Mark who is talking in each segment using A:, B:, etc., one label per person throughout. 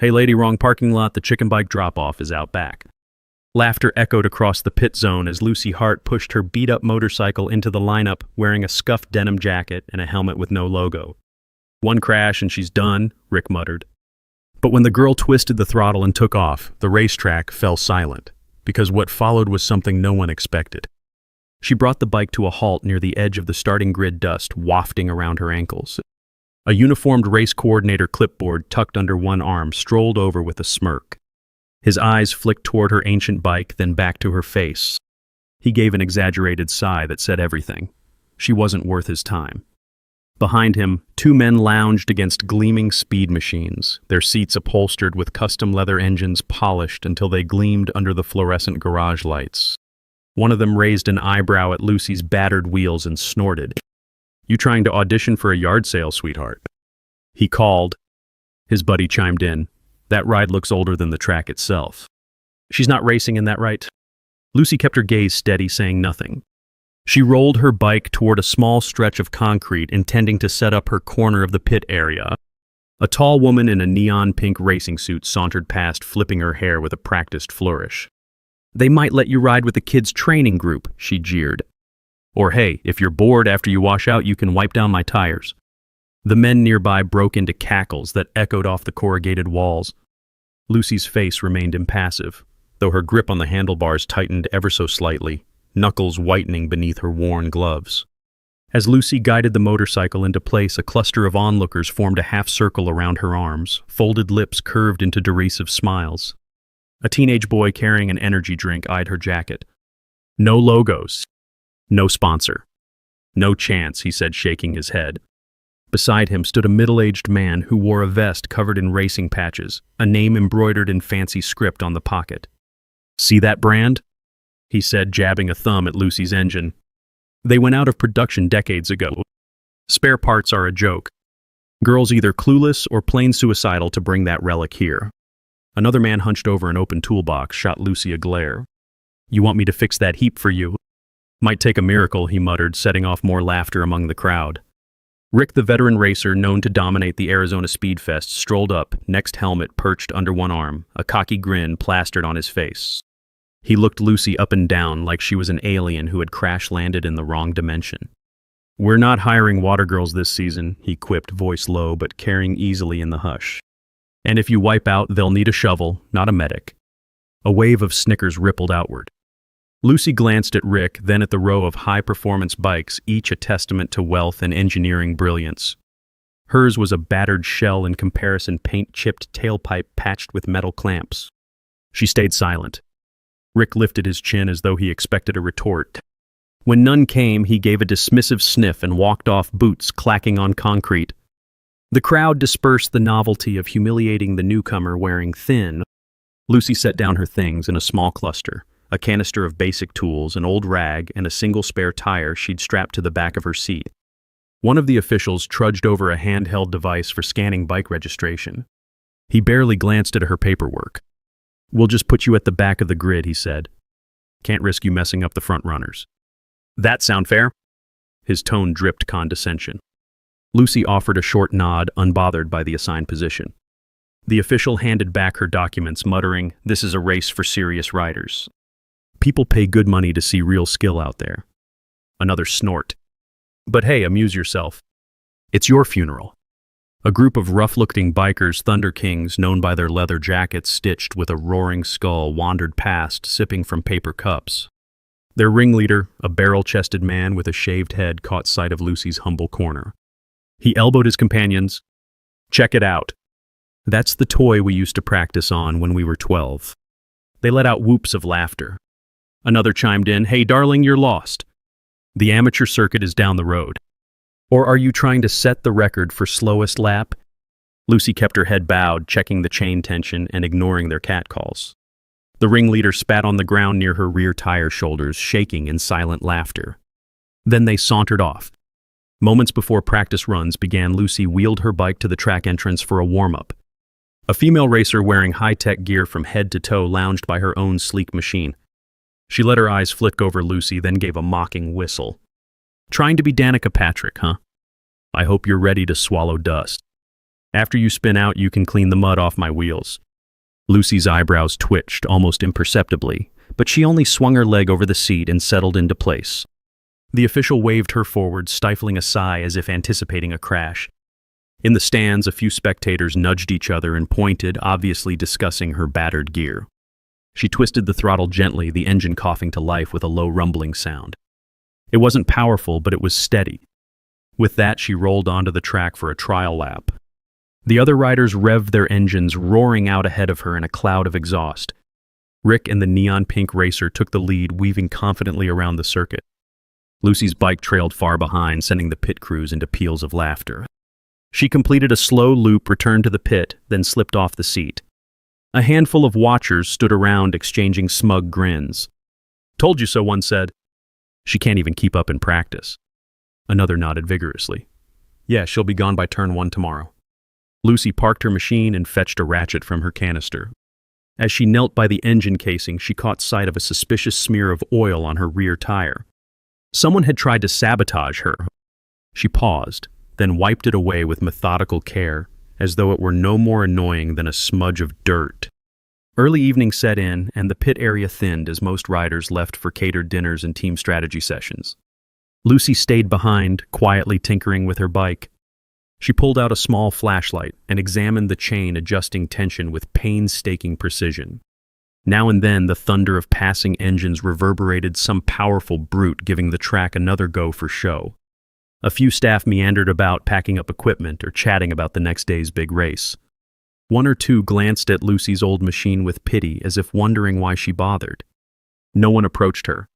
A: Hey lady, wrong parking lot, the chicken bike drop-off is out back. Laughter echoed across the pit zone as Lucy Hart pushed her beat-up motorcycle into the lineup wearing a scuffed denim jacket and a helmet with no logo. One crash and she's done, Rick muttered. But when the girl twisted the throttle and took off, the racetrack fell silent, because what followed was something no one expected. She brought the bike to a halt near the edge of the starting grid, dust wafting around her ankles. A uniformed race coordinator clipboard tucked under one arm strolled over with a smirk. His eyes flicked toward her ancient bike, then back to her face. He gave an exaggerated sigh that said everything. She wasn't worth his time. Behind him, two men lounged against gleaming speed machines, their seats upholstered with custom leather engines polished until they gleamed under the fluorescent garage lights. One of them raised an eyebrow at Lucy's battered wheels and snorted. "You trying to audition for a yard sale, sweetheart?" He called. His buddy chimed in. "That ride looks older than the track itself." "She's not racing in that, right?" Lucy kept her gaze steady, saying nothing. She rolled her bike toward a small stretch of concrete, intending to set up her corner of the pit area. A tall woman in a neon pink racing suit sauntered past, flipping her hair with a practiced flourish. "They might let you ride with the kids' training group," she jeered. "Or hey, if you're bored after you wash out, you can wipe down my tires." The men nearby broke into cackles that echoed off the corrugated walls. Lucy's face remained impassive, though her grip on the handlebars tightened ever so slightly, knuckles whitening beneath her worn gloves. As Lucy guided the motorcycle into place, a cluster of onlookers formed a half circle around her arms, folded lips curved into derisive smiles. A teenage boy carrying an energy drink eyed her jacket. "No logos. No sponsor. No chance," he said, shaking his head. Beside him stood a middle-aged man who wore a vest covered in racing patches, a name embroidered in fancy script on the pocket. "See that brand?" he said, jabbing a thumb at Lucy's engine. "They went out of production decades ago. Spare parts are a joke. Girls either clueless or plain suicidal to bring that relic here." Another man hunched over an open toolbox, shot Lucy a glare. "You want me to fix that heap for you?" "Might take a miracle," he muttered, setting off more laughter among the crowd. Rick, the veteran racer known to dominate the Arizona Speed Fest, strolled up, next helmet perched under one arm, a cocky grin plastered on his face. He looked Lucy up and down like she was an alien who had crash-landed in the wrong dimension. "We're not hiring water girls this season," he quipped, voice low but carrying easily in the hush. "And if you wipe out, they'll need a shovel, not a medic." A wave of snickers rippled outward. Lucy glanced at Rick, then at the row of high-performance bikes, each a testament to wealth and engineering brilliance. Hers was a battered shell in comparison, paint-chipped tailpipe patched with metal clamps. She stayed silent. Rick lifted his chin as though he expected a retort. When none came, he gave a dismissive sniff and walked off, boots clacking on concrete. The crowd dispersed, the novelty of humiliating the newcomer wearing thin. Lucy set down her things in a small cluster. A canister of basic tools, an old rag, and a single spare tire she'd strapped to the back of her seat. One of the officials trudged over a handheld device for scanning bike registration. He barely glanced at her paperwork. "We'll just put you at the back of the grid," he said. "Can't risk you messing up the front runners." "That sound fair?" His tone dripped condescension. Lucy offered a short nod, unbothered by the assigned position. The official handed back her documents, muttering, "This is a race for serious riders. People pay good money to see real skill out there." Another snort. "But hey, amuse yourself. It's your funeral." A group of rough-looking bikers, Thunder Kings, known by their leather jackets stitched with a roaring skull, wandered past, sipping from paper cups. Their ringleader, a barrel-chested man with a shaved head, caught sight of Lucy's humble corner. He elbowed his companions. "Check it out. That's the toy we used to practice on when we were 12. They let out whoops of laughter. Another chimed in, "Hey, darling, you're lost. The amateur circuit is down the road. Or are you trying to set the record for slowest lap?" Lucy kept her head bowed, checking the chain tension and ignoring their catcalls. The ringleader spat on the ground near her rear tire shoulders, shaking in silent laughter. Then they sauntered off. Moments before practice runs began, Lucy wheeled her bike to the track entrance for a warm-up. A female racer wearing high-tech gear from head to toe lounged by her own sleek machine. She let her eyes flick over Lucy, then gave a mocking whistle. "Trying to be Danica Patrick, huh? I hope you're ready to swallow dust." After you spin out, you can clean the mud off my wheels. Lucy's eyebrows twitched almost imperceptibly, but she only swung her leg over the seat and settled into place. The official waved her forward, stifling a sigh as if anticipating a crash. In the stands, a few spectators nudged each other and pointed, obviously discussing her battered gear. She twisted the throttle gently, the engine coughing to life with a low rumbling sound. It wasn't powerful, but it was steady. With that, she rolled onto the track for a trial lap. The other riders revved their engines, roaring out ahead of her in a cloud of exhaust. Rick and the neon-pink racer took the lead, weaving confidently around the circuit. Lucy's bike trailed far behind, sending the pit crews into peals of laughter. She completed a slow loop, returned to the pit, then slipped off the seat. A handful of watchers stood around, exchanging smug grins. "Told you so," one said. "She can't even keep up in practice." Another nodded vigorously. "Yeah, she'll be gone by turn 1 tomorrow." Lucy parked her machine and fetched a ratchet from her canister. As she knelt by the engine casing, she caught sight of a suspicious smear of oil on her rear tire. Someone had tried to sabotage her. She paused, then wiped it away with methodical care, as though it were no more annoying than a smudge of dirt. Early evening set in, and the pit area thinned as most riders left for catered dinners and team strategy sessions. Lucy stayed behind, quietly tinkering with her bike. She pulled out a small flashlight and examined the chain, adjusting tension with painstaking precision. Now and then, the thunder of passing engines reverberated, some powerful brute giving the track another go for show. A few staff meandered about, packing up equipment or chatting about the next day's big race. One or two glanced at Lucy's old machine with pity, as if wondering why she bothered. No one approached her.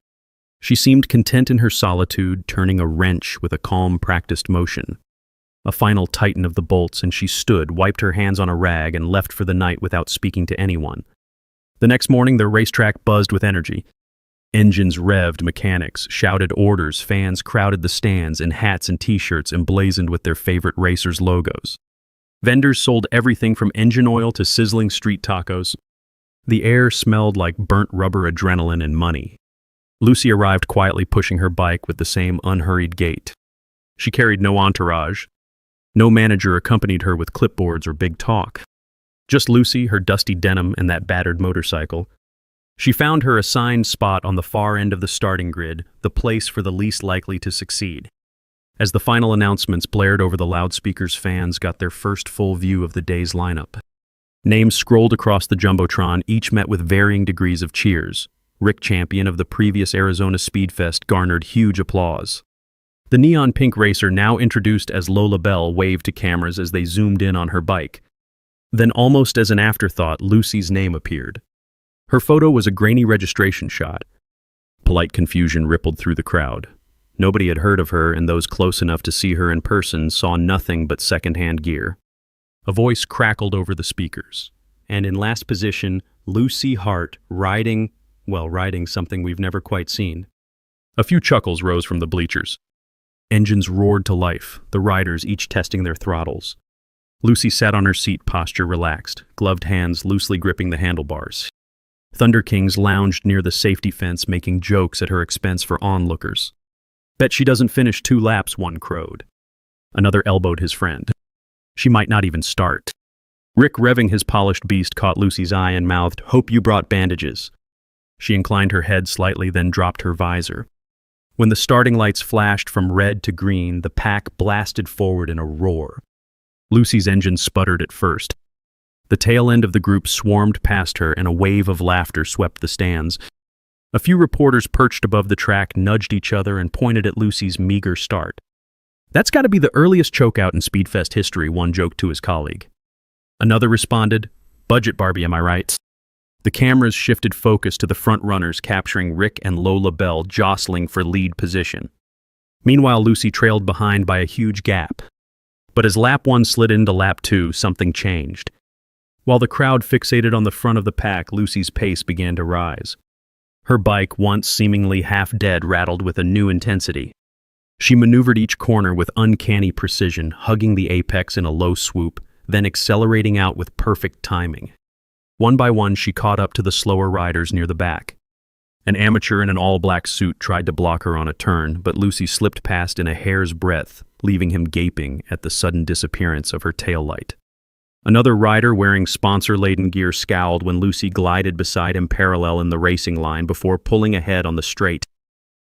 A: She seemed content in her solitude, turning a wrench with a calm, practiced motion. A final tighten of the bolts, and she stood, wiped her hands on a rag, and left for the night without speaking to anyone. The next morning, the racetrack buzzed with energy. Engines revved, mechanics shouted orders, fans crowded the stands, and hats and t-shirts emblazoned with their favorite racers' logos. Vendors sold everything from engine oil to sizzling street tacos. The air smelled like burnt rubber, adrenaline, and money. Lucy arrived quietly, pushing her bike with the same unhurried gait. She carried no entourage. No manager accompanied her with clipboards or big talk. Just Lucy, her dusty denim, and that battered motorcycle. She found her assigned spot on the far end of the starting grid, the place for the least likely to succeed. As the final announcements blared over the loudspeakers, fans got their first full view of the day's lineup. Names scrolled across the jumbotron, each met with varying degrees of cheers. Rick, champion of the previous Arizona Speedfest, garnered huge applause. The neon-pink racer, now introduced as Lola Bell, waved to cameras as they zoomed in on her bike. Then, almost as an afterthought, Lucy's name appeared. Her photo was a grainy registration shot. Polite confusion rippled through the crowd. Nobody had heard of her, and those close enough to see her in person saw nothing but second-hand gear. A voice crackled over the speakers, and in last position, Lucy Hart, riding something we've never quite seen. A few chuckles rose from the bleachers. Engines roared to life, the riders each testing their throttles. Lucy sat on her seat, posture relaxed, gloved hands loosely gripping the handlebars. Thunder Kings lounged near the safety fence, making jokes at her expense for onlookers. "Bet she doesn't finish 2 laps," one crowed. Another elbowed his friend. "She might not even start." Rick, revving his polished beast, caught Lucy's eye and mouthed, "Hope you brought bandages." She inclined her head slightly, then dropped her visor. When the starting lights flashed from red to green, the pack blasted forward in a roar. Lucy's engine sputtered at first. The tail end of the group swarmed past her, and a wave of laughter swept the stands. A few reporters perched above the track nudged each other and pointed at Lucy's meager start. "That's got to be the earliest chokeout in Speedfest history," one joked to his colleague. Another responded, "Budget Barbie, am I right?" The cameras shifted focus to the front runners, capturing Rick and Lola Bell jostling for lead position. Meanwhile, Lucy trailed behind by a huge gap. But as lap 1 slid into lap 2, something changed. While the crowd fixated on the front of the pack, Lucy's pace began to rise. Her bike, once seemingly half dead, rattled with a new intensity. She maneuvered each corner with uncanny precision, hugging the apex in a low swoop, then accelerating out with perfect timing. One by one, she caught up to the slower riders near the back. An amateur in an all-black suit tried to block her on a turn, but Lucy slipped past in a hair's breadth, leaving him gaping at the sudden disappearance of her taillight. Another rider wearing sponsor-laden gear scowled when Lucy glided beside him parallel in the racing line before pulling ahead on the straight.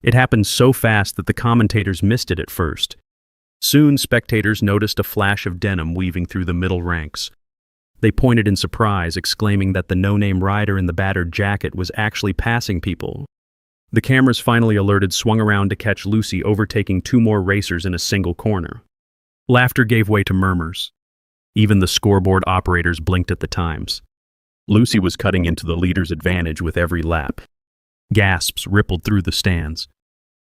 A: It happened so fast that the commentators missed it at first. Soon, spectators noticed a flash of denim weaving through the middle ranks. They pointed in surprise, exclaiming that the no-name rider in the battered jacket was actually passing people. The cameras finally alerted swung around to catch Lucy overtaking two more racers in a single corner. Laughter gave way to murmurs. Even the scoreboard operators blinked at the times. Lucy was cutting into the leader's advantage with every lap. Gasps rippled through the stands.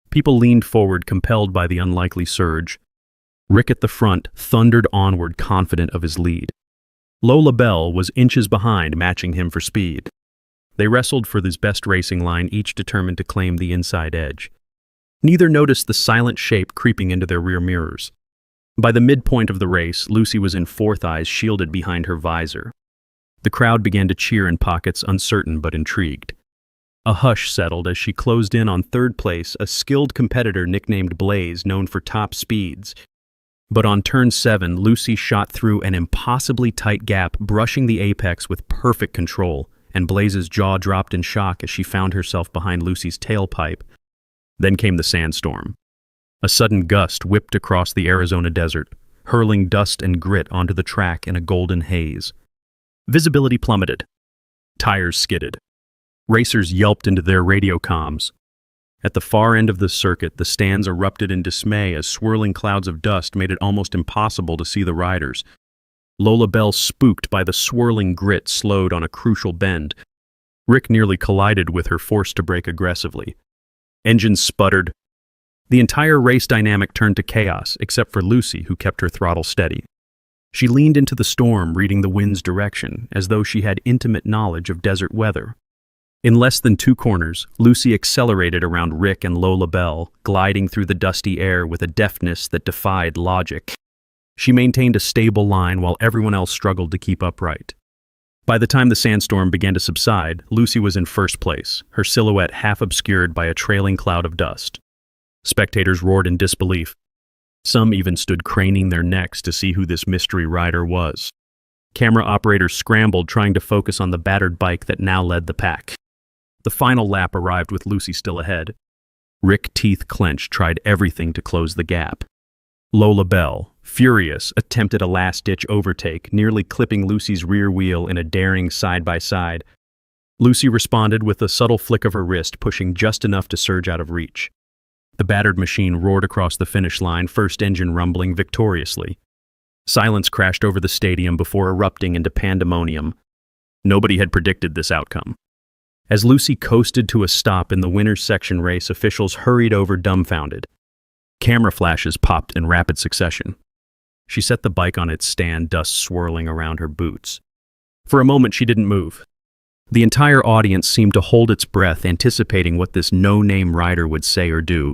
A: People leaned forward, compelled by the unlikely surge. Rick at the front thundered onward, confident of his lead. Lola Bell was inches behind, matching him for speed. They wrestled for this best racing line, each determined to claim the inside edge. Neither noticed the silent shape creeping into their rear mirrors. By the midpoint of the race, Lucy was in fourth, eyes shielded behind her visor. The crowd began to cheer in pockets, uncertain but intrigued. A hush settled as she closed in on third place, a skilled competitor nicknamed Blaze, known for top speeds. But on turn 7, Lucy shot through an impossibly tight gap, brushing the apex with perfect control, and Blaze's jaw dropped in shock as she found herself behind Lucy's tailpipe. Then came the sandstorm. A sudden gust whipped across the Arizona desert, hurling dust and grit onto the track in a golden haze. Visibility plummeted. Tires skidded. Racers yelped into their radio comms. At the far end of the circuit, the stands erupted in dismay as swirling clouds of dust made it almost impossible to see the riders. Lola Bell, spooked by the swirling grit, slowed on a crucial bend. Rick nearly collided with her, forced to brake aggressively. Engines sputtered. The entire race dynamic turned to chaos, except for Lucy, who kept her throttle steady. She leaned into the storm, reading the wind's direction, as though she had intimate knowledge of desert weather. In less than 2 corners, Lucy accelerated around Rick and Lola Bell, gliding through the dusty air with a deftness that defied logic. She maintained a stable line while everyone else struggled to keep upright. By the time the sandstorm began to subside, Lucy was in first place, her silhouette half obscured by a trailing cloud of dust. Spectators roared in disbelief. Some even stood craning their necks to see who this mystery rider was. Camera operators scrambled, trying to focus on the battered bike that now led the pack. The final lap arrived with Lucy still ahead. Rick, teeth clenched, tried everything to close the gap. Lola Bell, furious, attempted a last-ditch overtake, nearly clipping Lucy's rear wheel in a daring side-by-side. Lucy responded with a subtle flick of her wrist, pushing just enough to surge out of reach. The battered machine roared across the finish line, first engine rumbling victoriously. Silence crashed over the stadium before erupting into pandemonium. Nobody had predicted this outcome. As Lucy coasted to a stop in the winner's section race, officials hurried over dumbfounded. Camera flashes popped in rapid succession. She set the bike on its stand, dust swirling around her boots. For a moment, she didn't move. The entire audience seemed to hold its breath, anticipating what this no-name rider would say or do.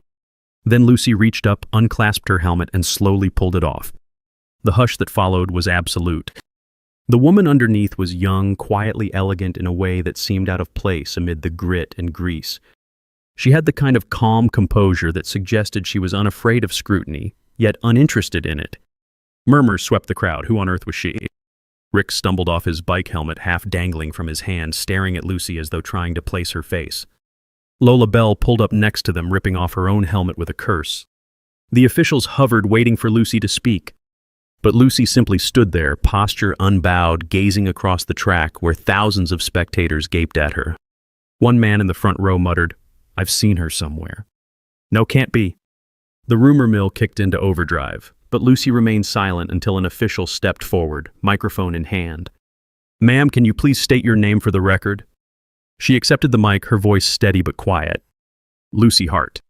A: Then Lucy reached up, unclasped her helmet, and slowly pulled it off. The hush that followed was absolute. The woman underneath was young, quietly elegant in a way that seemed out of place amid the grit and grease. She had the kind of calm composure that suggested she was unafraid of scrutiny, yet uninterested in it. Murmurs swept the crowd. Who on earth was she? Rick stumbled off his bike helmet, half dangling from his hand, staring at Lucy as though trying to place her face. Lola Bell pulled up next to them, ripping off her own helmet with a curse. The officials hovered, waiting for Lucy to speak. But Lucy simply stood there, posture unbowed, gazing across the track where thousands of spectators gaped at her. One man in the front row muttered, "I've seen her somewhere." "No, can't be." The rumor mill kicked into overdrive, but Lucy remained silent until an official stepped forward, microphone in hand. "Ma'am, can you please state your name for the record?" She accepted the mic, her voice steady but quiet. "Lucy Hart."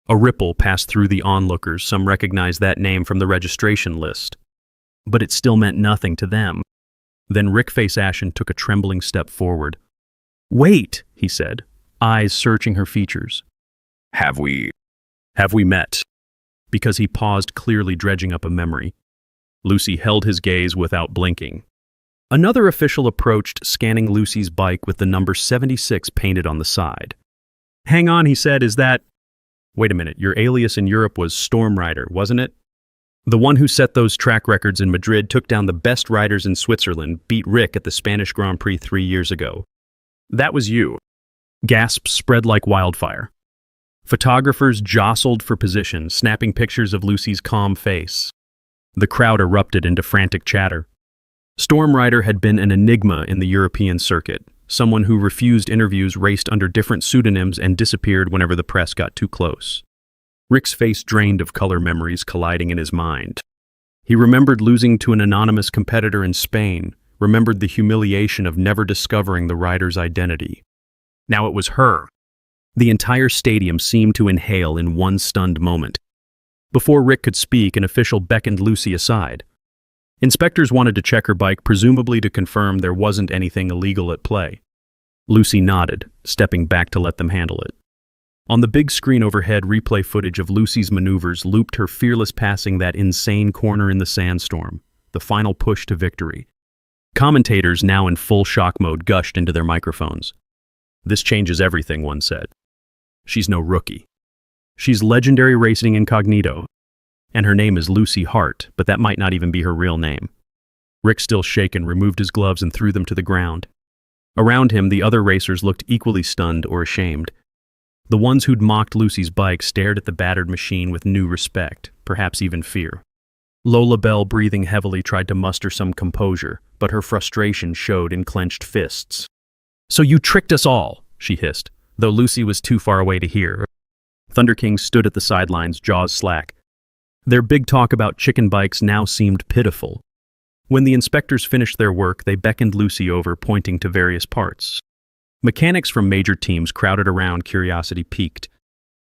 A: A ripple passed through the onlookers. Some recognized that name from the registration list. But it still meant nothing to them. Then Rick Face Ashen took a trembling step forward. "Wait," he said, eyes searching her features. Have we met?" Because he paused, clearly dredging up a memory. Lucy held his gaze without blinking. Another official approached, scanning Lucy's bike with the number 76 painted on the side. "Hang on," he said, "is that—" "Wait a minute, your alias in Europe was Storm Rider, wasn't it?" The one who set those track records in Madrid took down the best riders in Switzerland, beat Rick at the Spanish Grand Prix 3 years ago. That was you. Gasps spread like wildfire. Photographers jostled for position, snapping pictures of Lucy's calm face. The crowd erupted into frantic chatter. Storm Rider had been an enigma in the European circuit, someone who refused interviews, raced under different pseudonyms, and disappeared whenever the press got too close. Rick's face drained of color memories colliding in his mind. He remembered losing to an anonymous competitor in Spain, remembered the humiliation of never discovering the rider's identity. Now it was her. The entire stadium seemed to inhale in one stunned moment. Before Rick could speak, an official beckoned Lucy aside. Inspectors wanted to check her bike, presumably to confirm there wasn't anything illegal at play. Lucy nodded, stepping back to let them handle it. On the big screen overhead, replay footage of Lucy's maneuvers looped her fearless passing that insane corner in the sandstorm, the final push to victory. Commentators, now in full shock mode, gushed into their microphones. "This changes everything," one said. "She's no rookie. She's legendary racing incognito. And her name is Lucy Hart, but that might not even be her real name." Rick, still shaken, removed his gloves and threw them to the ground. Around him, the other racers looked equally stunned or ashamed. The ones who'd mocked Lucy's bike stared at the battered machine with new respect, perhaps even fear. Lola Bell, breathing heavily, tried to muster some composure, but her frustration showed in clenched fists. "So you tricked us all," she hissed, though Lucy was too far away to hear. Thunder King stood at the sidelines, jaws slack. Their big talk about chicken bikes now seemed pitiful. When the inspectors finished their work, they beckoned Lucy over, pointing to various parts. Mechanics from major teams crowded around, curiosity piqued.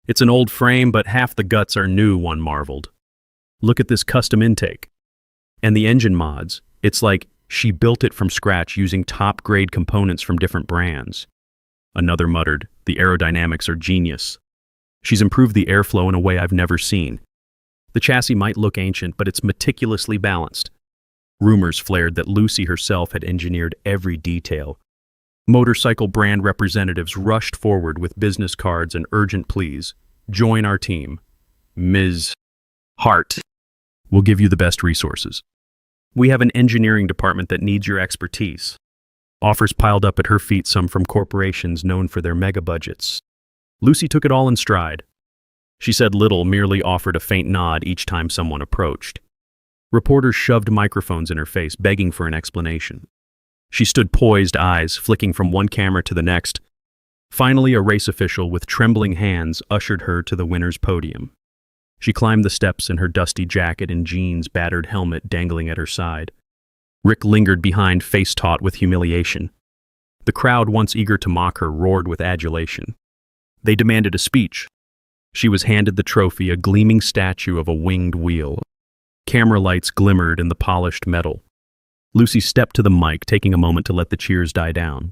A: "It's an old frame, but half the guts are new," one marveled. "Look at this custom intake. And the engine mods. It's like she built it from scratch using top-grade components from different brands." Another muttered, "The aerodynamics are genius. She's improved the airflow in a way I've never seen. The chassis might look ancient, but it's meticulously balanced." Rumors flared that Lucy herself had engineered every detail. Motorcycle brand representatives rushed forward with business cards and urgent pleas. "Join our team. Ms. Hart. We'll give you the best resources. We have an engineering department that needs your expertise." Offers piled up at her feet, some from corporations known for their mega budgets. Lucy took it all in stride. She said little, merely offered a faint nod each time someone approached. Reporters shoved microphones in her face, begging for an explanation. She stood poised, eyes flicking from one camera to the next. Finally, a race official with trembling hands ushered her to the winner's podium. She climbed the steps in her dusty jacket and jeans, battered helmet dangling at her side. Rick lingered behind, face taut with humiliation. The crowd, once eager to mock her, roared with adulation. They demanded a speech. She was handed the trophy, a gleaming statue of a winged wheel. Camera lights glimmered in the polished metal. Lucy stepped to the mic, taking a moment to let the cheers die down.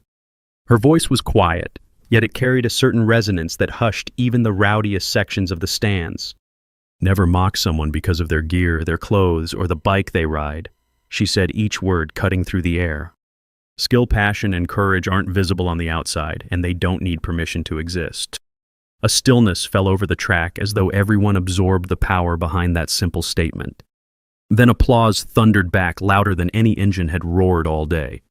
A: Her voice was quiet, yet it carried a certain resonance that hushed even the rowdiest sections of the stands. "Never mock someone because of their gear, their clothes, or the bike they ride," she said, each word cutting through the air. "Skill, passion, and courage aren't visible on the outside, and they don't need permission to exist." A stillness fell over the track, as though everyone absorbed the power behind that simple statement. Then applause thundered back, louder than any engine had roared all day.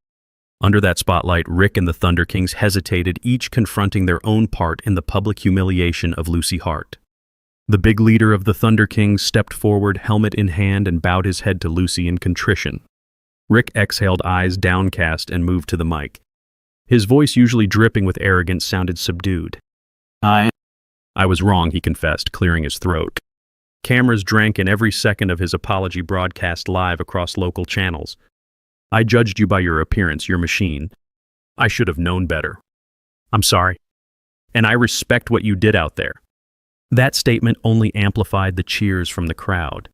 A: Under that spotlight, Rick and the Thunder Kings hesitated, each confronting their own part in the public humiliation of Lucy Hart. The big leader of the Thunder Kings stepped forward, helmet in hand, and bowed his head to Lucy in contrition. Rick exhaled, eyes downcast, and moved to the mic. His voice, usually dripping with arrogance, sounded subdued. I was wrong," he confessed, clearing his throat. Cameras drank in every second of his apology, broadcast live across local channels. "I judged you by your appearance, your machine. I should have known better. I'm sorry. And I respect what you did out there." That statement only amplified the cheers from the crowd.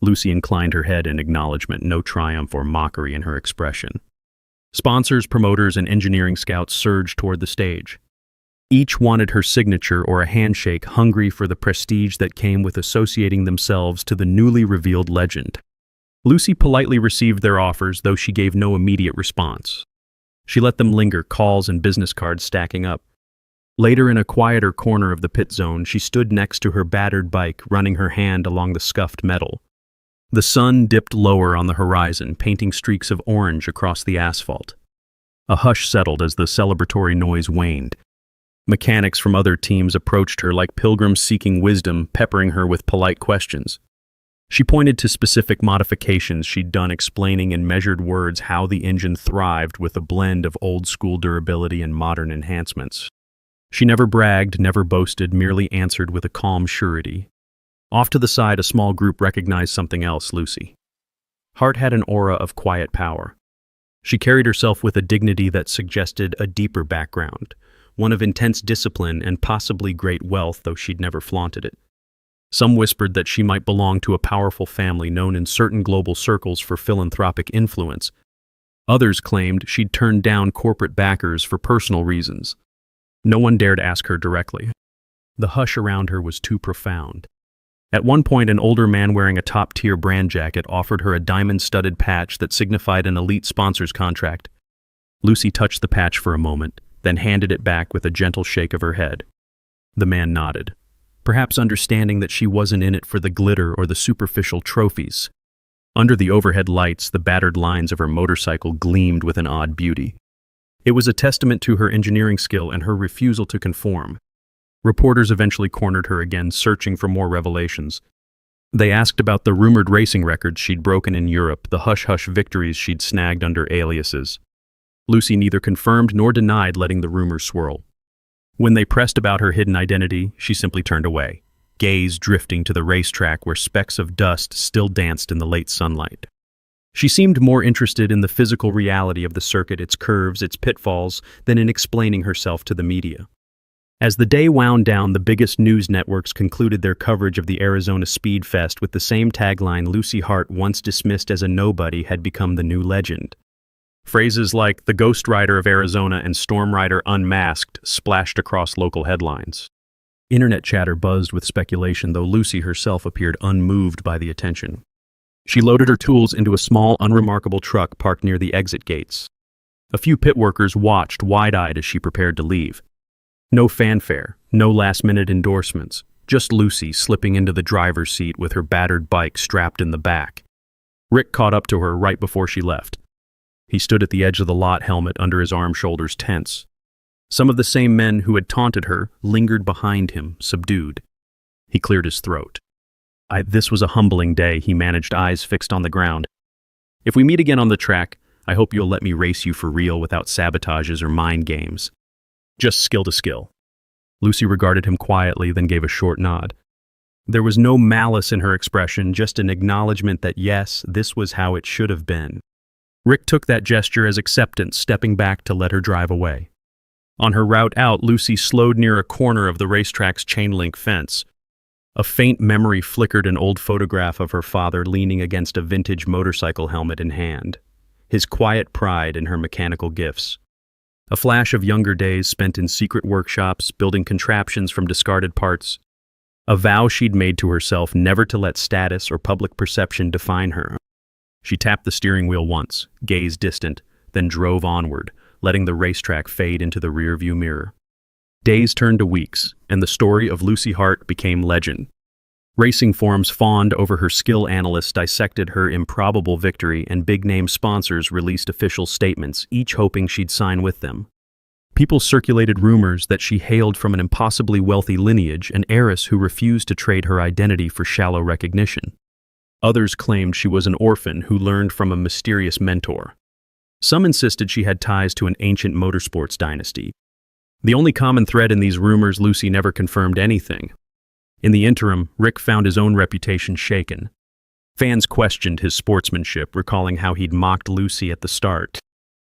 A: Lucy inclined her head in acknowledgement, no triumph or mockery in her expression. Sponsors, promoters, and engineering scouts surged toward the stage. Each wanted her signature or a handshake, hungry for the prestige that came with associating themselves to the newly revealed legend. Lucy politely received their offers, though she gave no immediate response. She let them linger, calls and business cards stacking up. Later, in a quieter corner of the pit zone, she stood next to her battered bike, running her hand along the scuffed metal. The sun dipped lower on the horizon, painting streaks of orange across the asphalt. A hush settled as the celebratory noise waned. Mechanics from other teams approached her like pilgrims seeking wisdom, peppering her with polite questions. She pointed to specific modifications she'd done, explaining in measured words how the engine thrived with a blend of old-school durability and modern enhancements. She never bragged, never boasted, merely answered with a calm surety. Off to the side, a small group recognized something else: Lucy. Hart had an aura of quiet power. She carried herself with a dignity that suggested a deeper background, one of intense discipline and possibly great wealth, though she'd never flaunted it. Some whispered that she might belong to a powerful family known in certain global circles for philanthropic influence. Others claimed she'd turned down corporate backers for personal reasons. No one dared ask her directly. The hush around her was too profound. At one point, an older man wearing a top-tier brand jacket offered her a diamond-studded patch that signified an elite sponsor's contract. Lucy touched the patch for a moment, then handed it back with a gentle shake of her head. The man nodded, perhaps understanding that she wasn't in it for the glitter or the superficial trophies. Under the overhead lights, the battered lines of her motorcycle gleamed with an odd beauty. It was a testament to her engineering skill and her refusal to conform. Reporters eventually cornered her again, searching for more revelations. They asked about the rumored racing records she'd broken in Europe, the hush-hush victories she'd snagged under aliases. Lucy neither confirmed nor denied letting the rumors swirl. When they pressed about her hidden identity, she simply turned away, gaze drifting to the racetrack where specks of dust still danced in the late sunlight. She seemed more interested in the physical reality of the circuit, its curves, its pitfalls, than in explaining herself to the media. As the day wound down, the biggest news networks concluded their coverage of the Arizona Speed Fest with the same tagline: Lucy Hart, once dismissed as a nobody, had become the new legend. Phrases like "the Ghost Rider of Arizona" and "Storm Rider Unmasked" splashed across local headlines. Internet chatter buzzed with speculation, though Lucy herself appeared unmoved by the attention. She loaded her tools into a small, unremarkable truck parked near the exit gates. A few pit workers watched wide-eyed as she prepared to leave. No fanfare, no last-minute endorsements, just Lucy slipping into the driver's seat with her battered bike strapped in the back. Rick caught up to her right before she left. He stood at the edge of the lot, helmet under his arm, shoulders tense. Some of the same men who had taunted her lingered behind him, subdued. He cleared his throat. This was a humbling day, he managed, eyes fixed on the ground. If we meet again on the track, I hope you'll let me race you for real without sabotages or mind games. Just skill to skill. Lucy regarded him quietly, then gave a short nod. There was no malice in her expression, just an acknowledgement that yes, this was how it should have been. Rick took that gesture as acceptance, stepping back to let her drive away. On her route out, Lucy slowed near a corner of the racetrack's chain-link fence. A faint memory flickered, an old photograph of her father leaning against a vintage motorcycle helmet in hand, his quiet pride in her mechanical gifts. A flash of younger days spent in secret workshops, building contraptions from discarded parts. A vow she'd made to herself never to let status or public perception define her. She tapped the steering wheel once, gazed distant, then drove onward, letting the racetrack fade into the rearview mirror. Days turned to weeks, and the story of Lucy Hart became legend. Racing forums fawned over her skill, analysts dissected her improbable victory, and big-name sponsors released official statements, each hoping she'd sign with them. People circulated rumors that she hailed from an impossibly wealthy lineage, an heiress who refused to trade her identity for shallow recognition. Others claimed she was an orphan who learned from a mysterious mentor. Some insisted she had ties to an ancient motorsports dynasty. The only common thread in these rumors, Lucy never confirmed anything. In the interim, Rick found his own reputation shaken. Fans questioned his sportsmanship, recalling how he'd mocked Lucy at the start.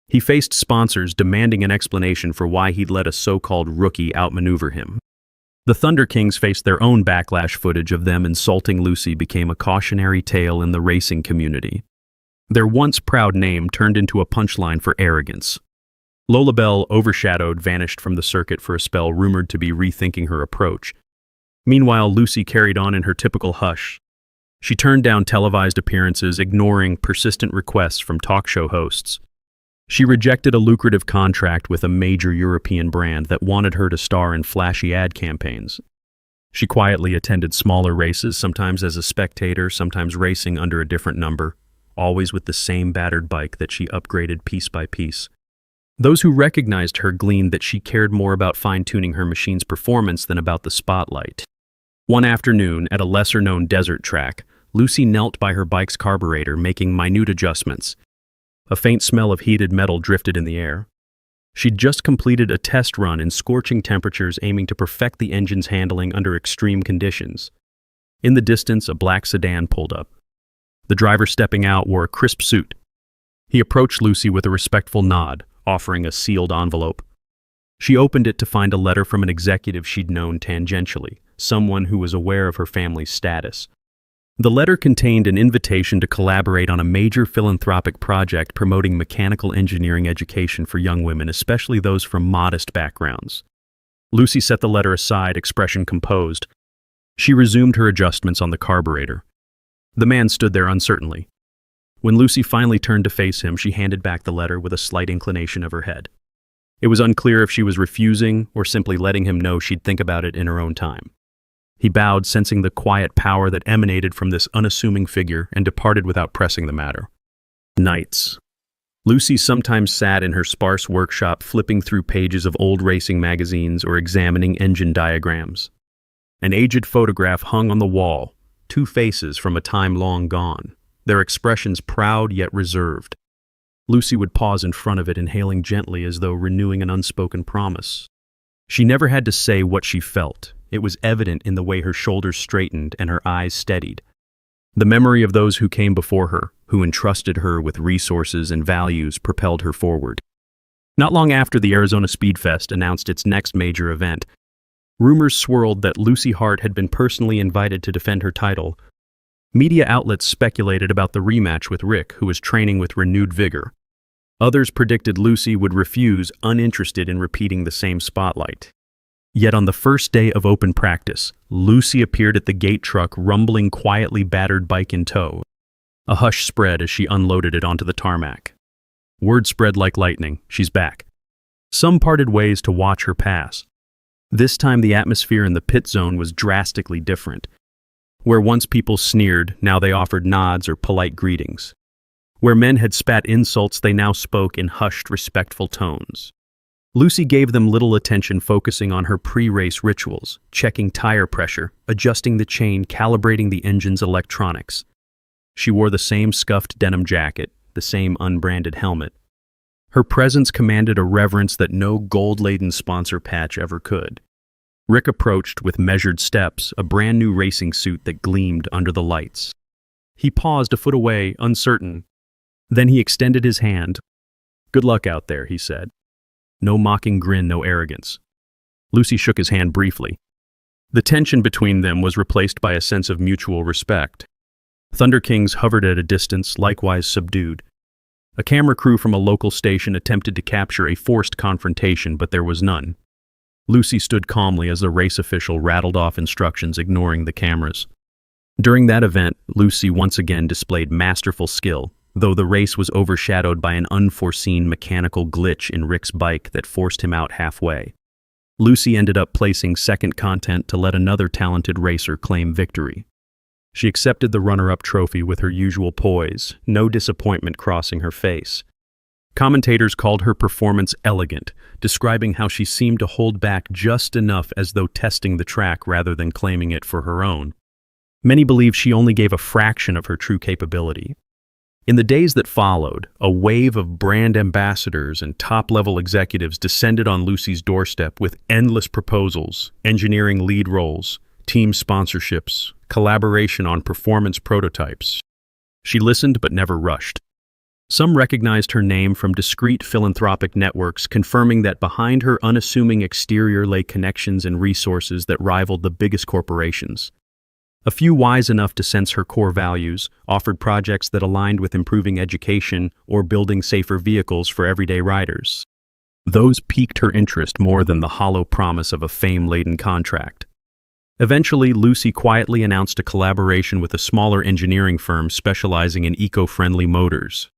A: He faced sponsors demanding an explanation for why he'd let a so-called rookie outmaneuver him. The Thunder Kings faced their own backlash. Footage of them insulting Lucy became a cautionary tale in the racing community. Their once proud name turned into a punchline for arrogance. Lola Bell, overshadowed, vanished from the circuit for a spell, rumored to be rethinking her approach. Meanwhile, Lucy carried on in her typical hush. She turned down televised appearances, ignoring persistent requests from talk show hosts. She rejected a lucrative contract with a major European brand that wanted her to star in flashy ad campaigns. She quietly attended smaller races, sometimes as a spectator, sometimes racing under a different number, always with the same battered bike that she upgraded piece by piece. Those who recognized her gleaned that she cared more about fine-tuning her machine's performance than about the spotlight. One afternoon, at a lesser-known desert track, Lucy knelt by her bike's carburetor, making minute adjustments. A faint smell of heated metal drifted in the air. She'd just completed a test run in scorching temperatures, aiming to perfect the engine's handling under extreme conditions. In the distance, a black sedan pulled up. The driver stepping out wore a crisp suit. He approached Lucy with a respectful nod, offering a sealed envelope. She opened it to find a letter from an executive she'd known tangentially, someone who was aware of her family's status. The letter contained an invitation to collaborate on a major philanthropic project promoting mechanical engineering education for young women, especially those from modest backgrounds. Lucy set the letter aside, expression composed. She resumed her adjustments on the carburetor. The man stood there uncertainly. When Lucy finally turned to face him, she handed back the letter with a slight inclination of her head. It was unclear if she was refusing or simply letting him know she'd think about it in her own time. He bowed, sensing the quiet power that emanated from this unassuming figure, and departed without pressing the matter. Nights. Lucy sometimes sat in her sparse workshop, flipping through pages of old racing magazines or examining engine diagrams. An aged photograph hung on the wall, two faces from a time long gone, their expressions proud yet reserved. Lucy would pause in front of it, inhaling gently as though renewing an unspoken promise. She never had to say what she felt. It was evident in the way her shoulders straightened and her eyes steadied. The memory of those who came before her, who entrusted her with resources and values, propelled her forward. Not long after the Arizona Speedfest announced its next major event, rumors swirled that Lucy Hart had been personally invited to defend her title. Media outlets speculated about the rematch with Rick, who was training with renewed vigor. Others predicted Lucy would refuse, uninterested in repeating the same spotlight. Yet on the first day of open practice, Lucy appeared at the gate truck, rumbling quietly, battered bike in tow. A hush spread as she unloaded it onto the tarmac. Word spread like lightning, she's back. Some parted ways to watch her pass. This time the atmosphere in the pit zone was drastically different. Where once people sneered, now they offered nods or polite greetings. Where men had spat insults, they now spoke in hushed, respectful tones. Lucy gave them little attention, focusing on her pre-race rituals, checking tire pressure, adjusting the chain, calibrating the engine's electronics. She wore the same scuffed denim jacket, the same unbranded helmet. Her presence commanded a reverence that no gold-laden sponsor patch ever could. Rick approached with measured steps, a brand new racing suit that gleamed under the lights. He paused a foot away, uncertain. Then he extended his hand. "Good luck out there," he said. No mocking grin, no arrogance. Lucy shook his hand briefly. The tension between them was replaced by a sense of mutual respect. Thunder Kings hovered at a distance, likewise subdued. A camera crew from a local station attempted to capture a forced confrontation, but there was none. Lucy stood calmly as the race official rattled off instructions, ignoring the cameras. During that event, Lucy once again displayed masterful skill, though the race was overshadowed by an unforeseen mechanical glitch in Rick's bike that forced him out halfway. Lucy ended up placing second content to let another talented racer claim victory. She accepted the runner-up trophy with her usual poise, no disappointment crossing her face. Commentators called her performance elegant, describing how she seemed to hold back just enough, as though testing the track rather than claiming it for her own. Many believe she only gave a fraction of her true capability. In the days that followed, a wave of brand ambassadors and top-level executives descended on Lucy's doorstep with endless proposals, engineering lead roles, team sponsorships, collaboration on performance prototypes. She listened but never rushed. Some recognized her name from discreet philanthropic networks, confirming that behind her unassuming exterior lay connections and resources that rivaled the biggest corporations. A few, wise enough to sense her core values, offered projects that aligned with improving education or building safer vehicles for everyday riders. Those piqued her interest more than the hollow promise of a fame-laden contract. Eventually, Lucy quietly announced a collaboration with a smaller engineering firm specializing in eco-friendly motors.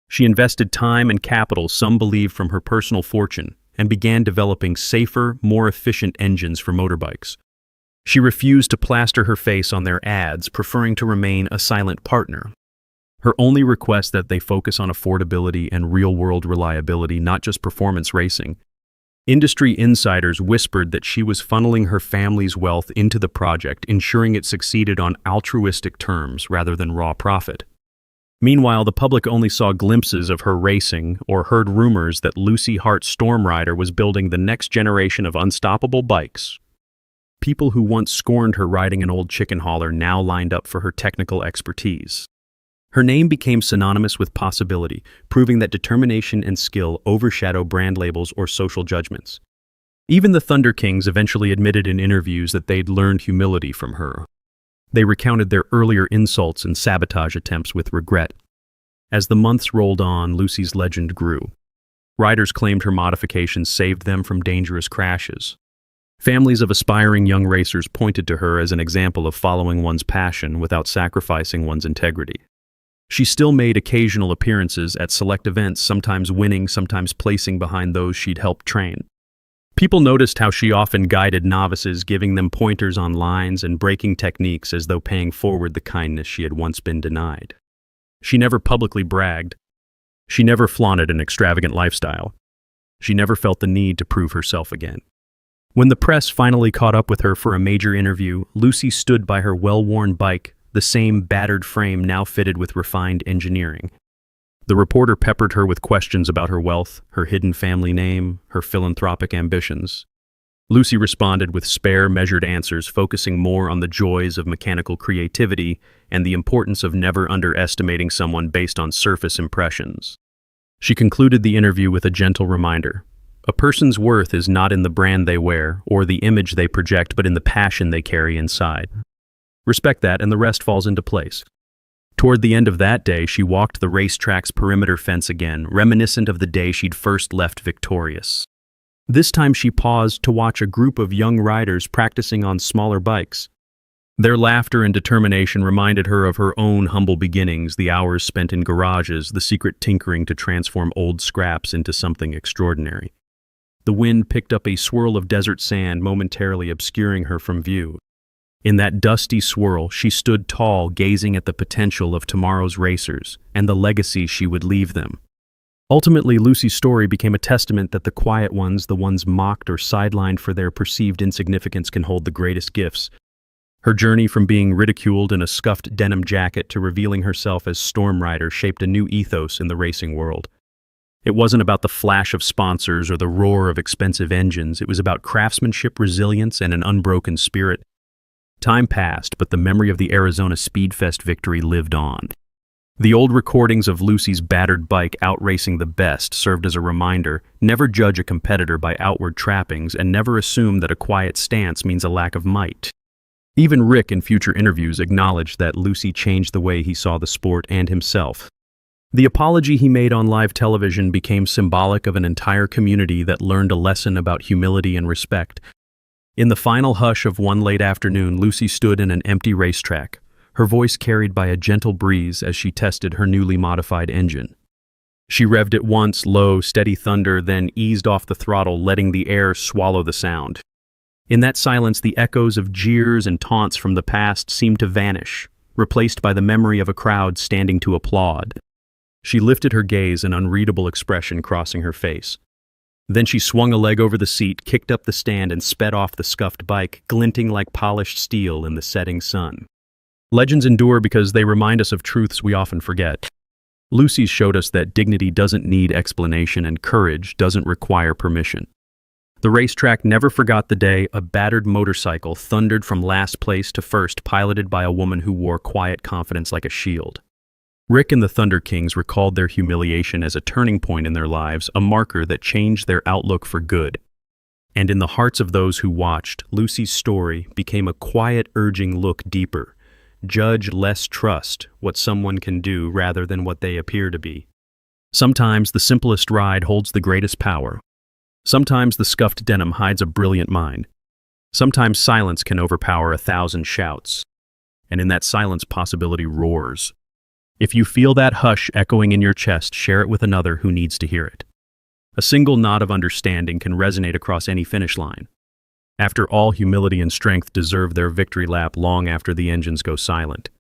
A: She invested time and capital, some believe from her personal fortune, and began developing safer, more efficient engines for motorbikes. She refused to plaster her face on their ads, preferring to remain a silent partner. Her only request that they focus on affordability and real-world reliability, not just performance racing. Industry insiders whispered that she was funneling her family's wealth into the project, ensuring it succeeded on altruistic terms rather than raw profit. Meanwhile, the public only saw glimpses of her racing or heard rumors that Lucy Hart's Storm Rider was building the next generation of unstoppable bikes. People who once scorned her riding an old chicken hauler now lined up for her technical expertise. Her name became synonymous with possibility, proving that determination and skill overshadow brand labels or social judgments. Even the Thunder Kings eventually admitted in interviews that they'd learned humility from her. They recounted their earlier insults and sabotage attempts with regret. As the months rolled on, Lucy's legend grew. Riders claimed her modifications saved them from dangerous crashes. Families of aspiring young racers pointed to her as an example of following one's passion without sacrificing one's integrity. She still made occasional appearances at select events, sometimes winning, sometimes placing behind those she'd helped train. People noticed how she often guided novices, giving them pointers on lines and braking techniques as though paying forward the kindness she had once been denied. She never publicly bragged. She never flaunted an extravagant lifestyle. She never felt the need to prove herself again. When the press finally caught up with her for a major interview, Lucy stood by her well-worn bike, the same battered frame now fitted with refined engineering. The reporter peppered her with questions about her wealth, her hidden family name, her philanthropic ambitions. Lucy responded with spare, measured answers, focusing more on the joys of mechanical creativity and the importance of never underestimating someone based on surface impressions. She concluded the interview with a gentle reminder. A person's worth is not in the brand they wear or the image they project, but in the passion they carry inside. Respect that, and the rest falls into place. Toward the end of that day, she walked the racetrack's perimeter fence again, reminiscent of the day she'd first left victorious. This time she paused to watch a group of young riders practicing on smaller bikes. Their laughter and determination reminded her of her own humble beginnings, the hours spent in garages, the secret tinkering to transform old scraps into something extraordinary. The wind picked up a swirl of desert sand, momentarily obscuring her from view. In that dusty swirl, she stood tall, gazing at the potential of tomorrow's racers and the legacy she would leave them. Ultimately, Lucy's story became a testament that the quiet ones, the ones mocked or sidelined for their perceived insignificance, can hold the greatest gifts. Her journey from being ridiculed in a scuffed denim jacket to revealing herself as Storm Rider shaped a new ethos in the racing world. It wasn't about the flash of sponsors or the roar of expensive engines. It was about craftsmanship, resilience, and an unbroken spirit. Time passed, but the memory of the Arizona Speedfest victory lived on. The old recordings of Lucy's battered bike outracing the best served as a reminder: never judge a competitor by outward trappings, and never assume that a quiet stance means a lack of might. Even Rick, in future interviews, acknowledged that Lucy changed the way he saw the sport and himself. The apology he made on live television became symbolic of an entire community that learned a lesson about humility and respect. In the final hush of one late afternoon, Lucy stood in an empty racetrack, her voice carried by a gentle breeze as she tested her newly modified engine. She revved it once, low, steady thunder, then eased off the throttle, letting the air swallow the sound. In that silence, the echoes of jeers and taunts from the past seemed to vanish, replaced by the memory of a crowd standing to applaud. She lifted her gaze, an unreadable expression crossing her face. Then she swung a leg over the seat, kicked up the stand, and sped off the scuffed bike, glinting like polished steel in the setting sun. Legends endure because they remind us of truths we often forget. Lucy's showed us that dignity doesn't need explanation and courage doesn't require permission. The racetrack never forgot the day a battered motorcycle thundered from last place to first, piloted by a woman who wore quiet confidence like a shield. Rick and the Thunder Kings recalled their humiliation as a turning point in their lives, a marker that changed their outlook for good. And in the hearts of those who watched, Lucy's story became a quiet, urging look deeper. Judge less, trust what someone can do rather than what they appear to be. Sometimes the simplest ride holds the greatest power. Sometimes the scuffed denim hides a brilliant mind. Sometimes silence can overpower 1,000 shouts. And in that silence, possibility roars. If you feel that hush echoing in your chest, share it with another who needs to hear it. A single nod of understanding can resonate across any finish line. After all, humility and strength deserve their victory lap long after the engines go silent.